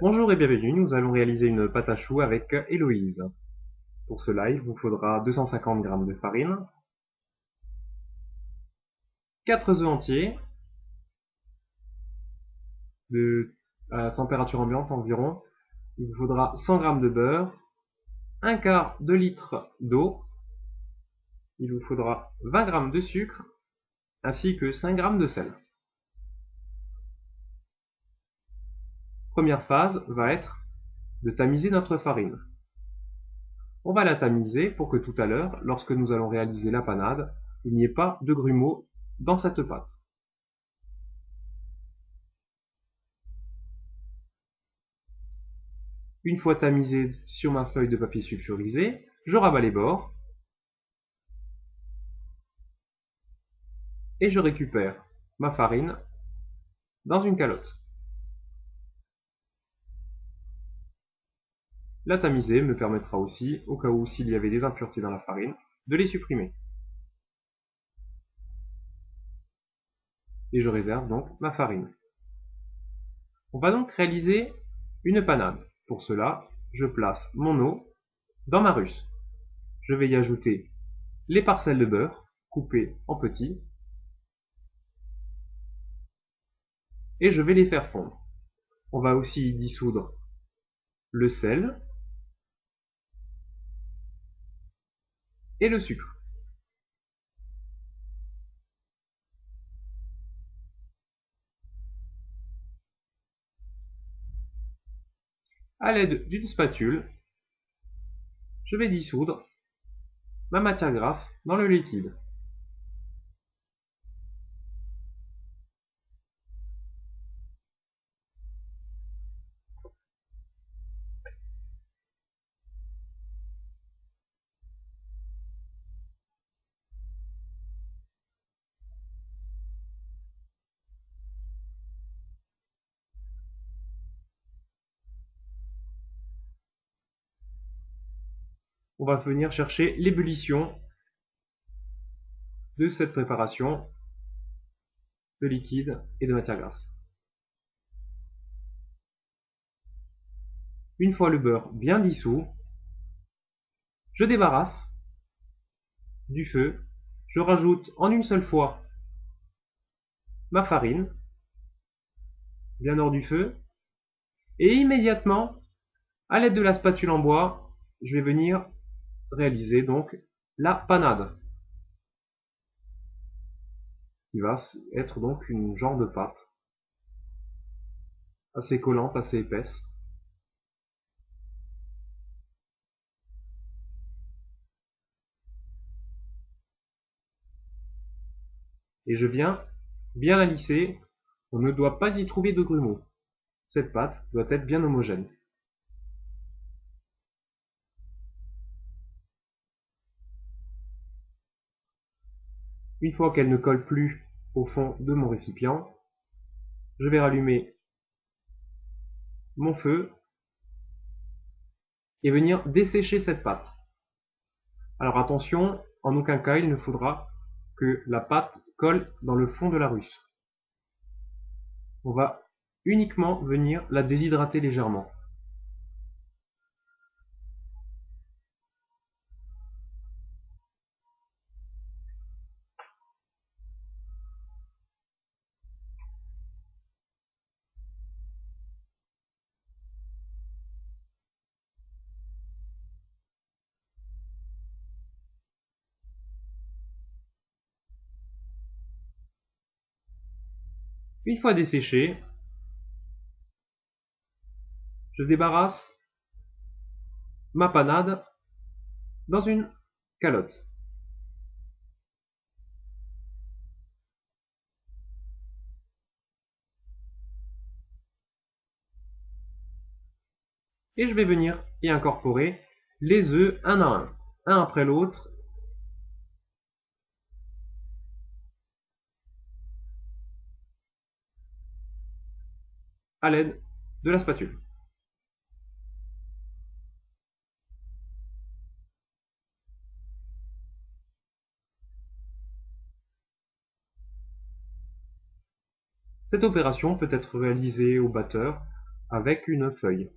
Bonjour et bienvenue, nous allons réaliser une pâte à choux avec Héloïse. Pour cela, il vous faudra 250 g de farine, 4 œufs entiers à température ambiante environ. Il vous faudra 100 g de beurre, un quart de litre d'eau. Il vous faudra 20 g de sucre ainsi que 5 g de sel. Première phase va être de tamiser notre farine. On va la tamiser pour que tout à l'heure, lorsque nous allons réaliser la panade, il n'y ait pas de grumeaux dans cette pâte. Une fois tamisé sur ma feuille de papier sulfurisé, je rabats les bords et je récupère ma farine dans une calotte. La tamiser me permettra aussi, au cas où s'il y avait des impuretés dans la farine, de les supprimer. Et je réserve donc ma farine. On va donc réaliser une panade. Pour cela, je place mon eau dans ma russe. Je vais y ajouter les parcelles de beurre coupées en petits et je vais les faire fondre. On va aussi y dissoudre le sel et le sucre. À l'aide d'une spatule, je vais dissoudre ma matière grasse dans le liquide. On va venir chercher l'ébullition de cette préparation de liquide et de matière grasse. Une fois le beurre bien dissous, je débarrasse du feu, je rajoute en une seule fois ma farine, bien hors du feu, et immédiatement, à l'aide de la spatule en bois, je vais venir réaliser donc la panade, qui va être donc une genre de pâte assez collante, assez épaisse. Et je viens bien la lisser, on ne doit pas y trouver de grumeaux. Cette pâte doit être bien homogène. Une fois qu'elle ne colle plus au fond de mon récipient, je vais rallumer mon feu et venir dessécher cette pâte. Alors attention, en aucun cas il ne faudra que la pâte colle dans le fond de la russe. On va uniquement venir la déshydrater légèrement. Une fois desséchée, je débarrasse ma panade dans une calotte. Et je vais venir y incorporer les œufs un à un après l'autre, à l'aide de la spatule. Cette opération peut être réalisée au batteur avec une feuille.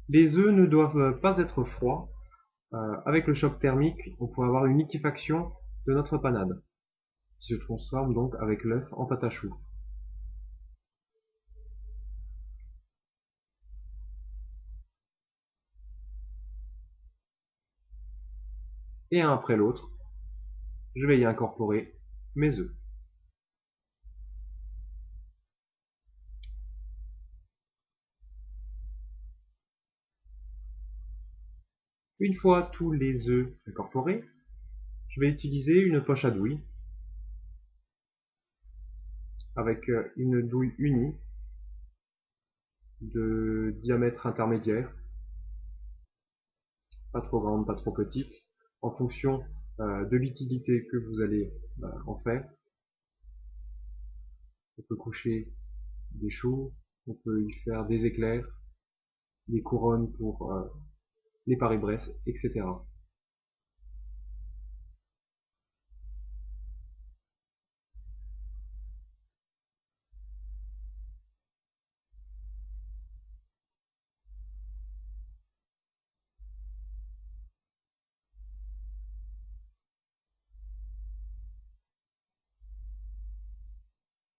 Les œufs ne doivent pas être froids. Avec le choc thermique, on peut avoir une liquéfaction de notre panade, qui se transforme donc avec l'œuf en pâte à choux. Et un après l'autre, je vais y incorporer mes œufs. Une fois tous les œufs incorporés, je vais utiliser une poche à douille avec une douille unie de diamètre intermédiaire, pas trop grande, pas trop petite, en fonction de l'utilité que vous allez en faire. On peut coucher des choux, on peut y faire des éclairs, des couronnes pour les Paris-Brest, etc.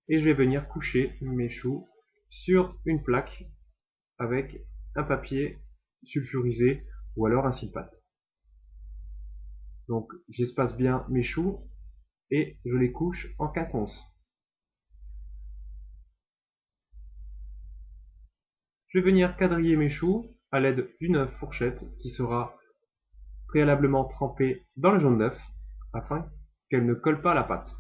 Et je vais venir coucher mes choux sur une plaque avec un papier sulfurisé ou alors un silpate. Donc j'espace bien mes choux et je les couche en quinconce. Je vais venir quadriller mes choux à l'aide d'une fourchette qui sera préalablement trempée dans le jaune d'œuf afin qu'elle ne colle pas à la pâte.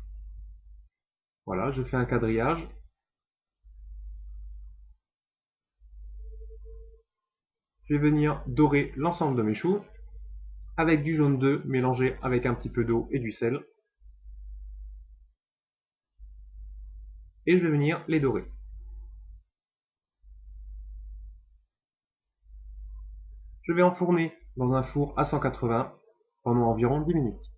Voilà, je fais un quadrillage. Je vais venir dorer l'ensemble de mes choux avec du jaune d'œuf mélangé avec un petit peu d'eau et du sel. Et je vais venir les dorer. Je vais enfourner dans un four à 180 pendant environ 10 minutes.